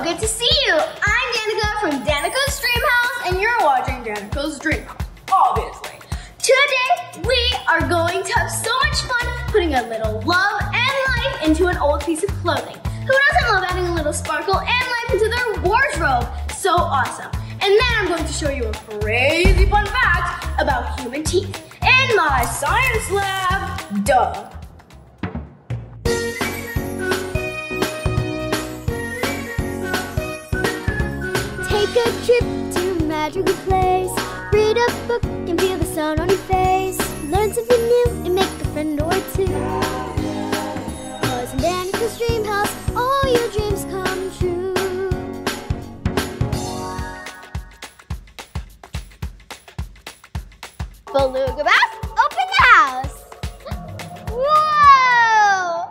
good to see you. I'm Danika from Danika's Dream House, and you're watching Danika's Dream House, obviously. Today, we are going to have so much fun putting a little love and life into an old piece of clothing. Who doesn't love adding a little sparkle and life into their wardrobe? So awesome. And then I'm going to show you a crazy fun fact about human teeth in my science lab. Duh. Take a trip to a magical place. Read a book and feel the sun on your face. Learn something new and make a friend or two. 'Cause in Danika's Dream House, all your dreams come true. Beluga Bath Open House! Whoa!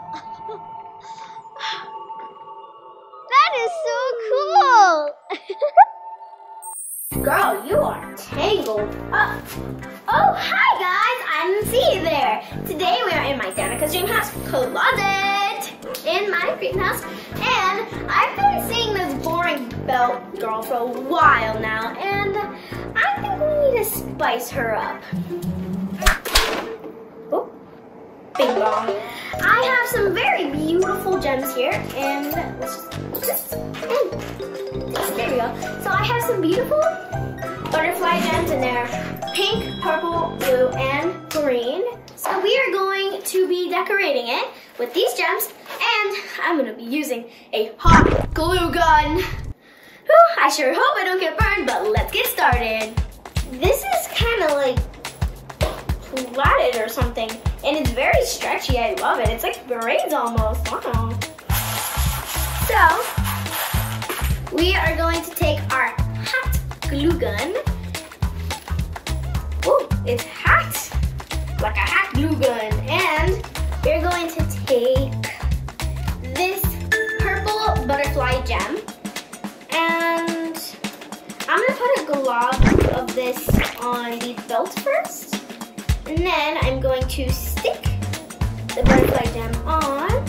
That is so cool! Girl, you are tangled up. Oh, hi guys, I didn't see you there. Today we are in my Danika's Dream House closet. In my dream house. And I've been seeing this boring belt girl for a while now. And I think we need to spice her up. Oh, bing bong. I have some very beautiful gems here. And let's just there we go. So I have some beautiful butterfly gems in there. Pink, purple, blue, and green. So we are going to be decorating it with these gems, and I'm gonna be using a hot glue gun. Whew, I sure hope I don't get burned, but let's get started. This is kind of like plaited or something, and it's very stretchy. I love it. It's like braids almost. Wow. So we are going to take our hot glue gun. Oh, it's hot, like a hot glue gun. And we're going to take this purple butterfly gem, and I'm gonna put a glob of this on the belt first, and then I'm going to stick the butterfly gem on.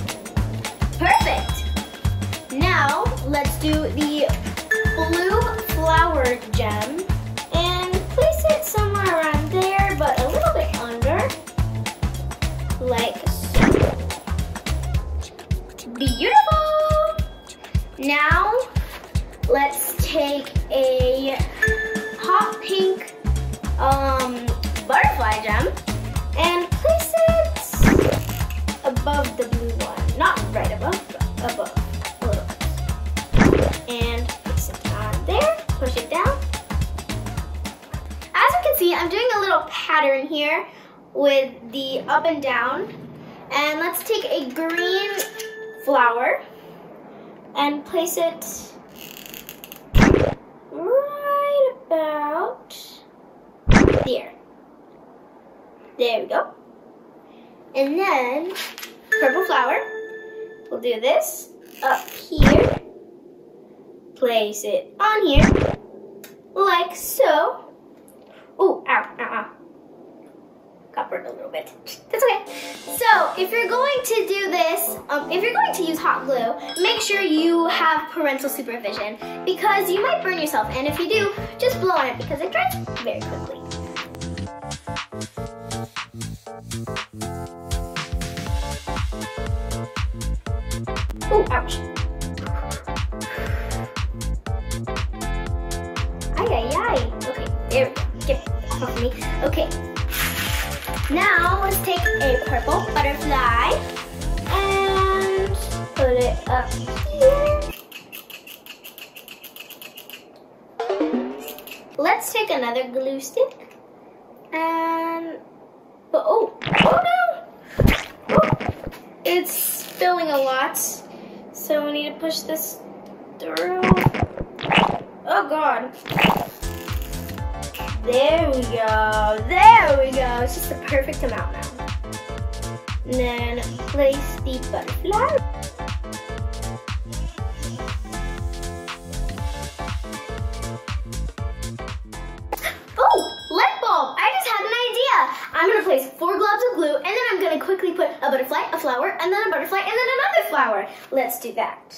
Perfect. Now let's do the blue flower gem and place it somewhere around there, but a little bit under, like so. Beautiful! Now let's take a hot pink butterfly gem and place it above the blue one. Not right above, but above a little bit. And place it on there, push it down. As you can see, I'm doing a little pattern here with the up and down. And let's take a green flower and place it right about there. There we go. And then purple flower, we'll do this up here. Place it on here, like so. Oh, ow, ow, ow. Got burned a little bit. That's okay. So, if you're going to do this, if you're going to use hot glue, make sure you have parental supervision because you might burn yourself. And if you do, just blow on it because it dries very quickly. Oh, ouch. Ay. Okay, there we go. Get off of me. Okay. Now let's take a purple butterfly and put it up here. Let's take another glue stick and oh no! Oh, it's spilling a lot, so we need to push this through. Oh God. There we go. There we go. It's just the perfect amount now. And then place the butterfly. Oh, light bulb! I just had an idea. I'm gonna place 4 globs of glue, and then I'm gonna quickly put a butterfly, a flower, and then a butterfly, and then another flower. Let's do that.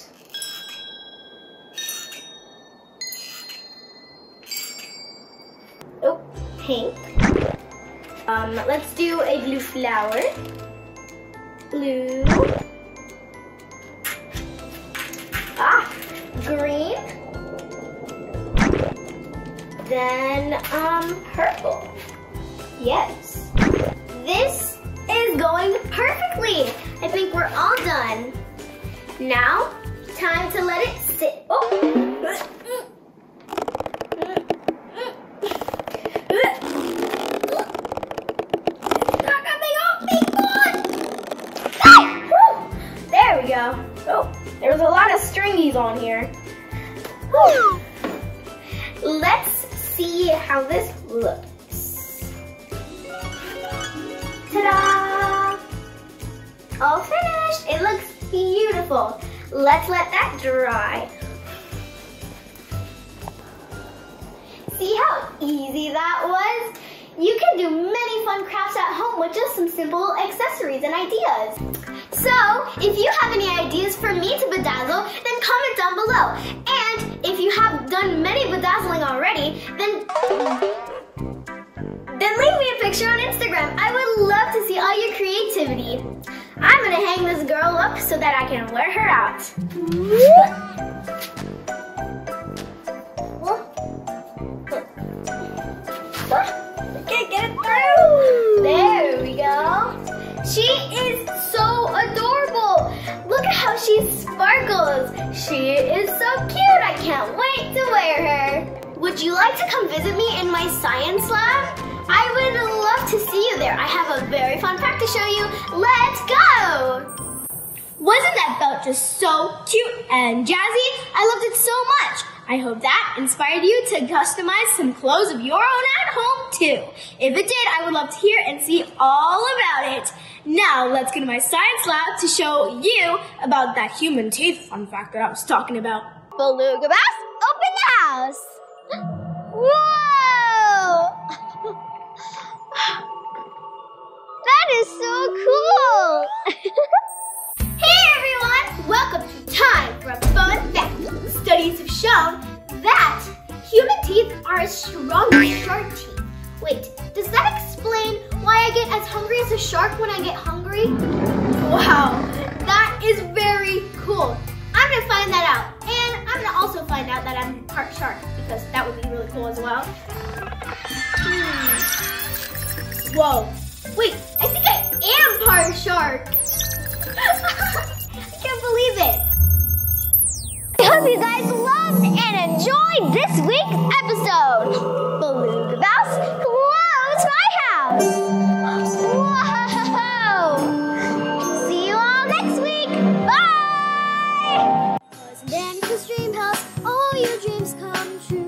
Oh, pink. Let's do a blue flower. Blue. Green. Then, purple. Yes. This is going perfectly. I think we're all done. Now, time to let it sit. Oh. There we go. Oh, there's a lot of stringies on here. Whew. Let's see how this looks. Ta-da! All finished. It looks beautiful. Let's let that dry. See how easy that was? You can do many fun crafts at home with just some simple accessories and ideas. So, if you have any ideas for me to bedazzle, then comment down below. And if you have done many bedazzling already, then leave me a picture on Instagram. I would love to see all your creativity. I'm gonna hang this girl up so that I can wear her out. Okay, get it through. There we go. She is so adorable. Look at how she sparkles. She is so cute. I can't wait to wear her. Would you like to come visit me in my science lab? I would love to see you there. I have a very fun fact to show you. Let's go. Wasn't that belt just so cute and jazzy? I loved it so much. I hope that inspired you to customize some clothes of your own at home too. If it did, I would love to hear and see all about it. Now let's go to my science lab to show you about that human teeth fun fact that I was talking about. Beluga Bass, open the house. Whoa! That is so cool. Hey everyone! Welcome to Time for a Fun Fact. Studies have shown that human teeth are as strong as shark teeth. Wait, does that explain why I get as hungry as a shark when I get hungry? Wow, that is very cool. I'm gonna find that out. And I'm gonna also find out that I'm part shark because that would be really cool as well. Whoa, wait, I think I am part shark. I can't believe it. I hope you guys loved and enjoyed this week's episode. Beluga Bass close my house. Whoa! See you all next week. Bye! Danika Dream House, all your dreams come true.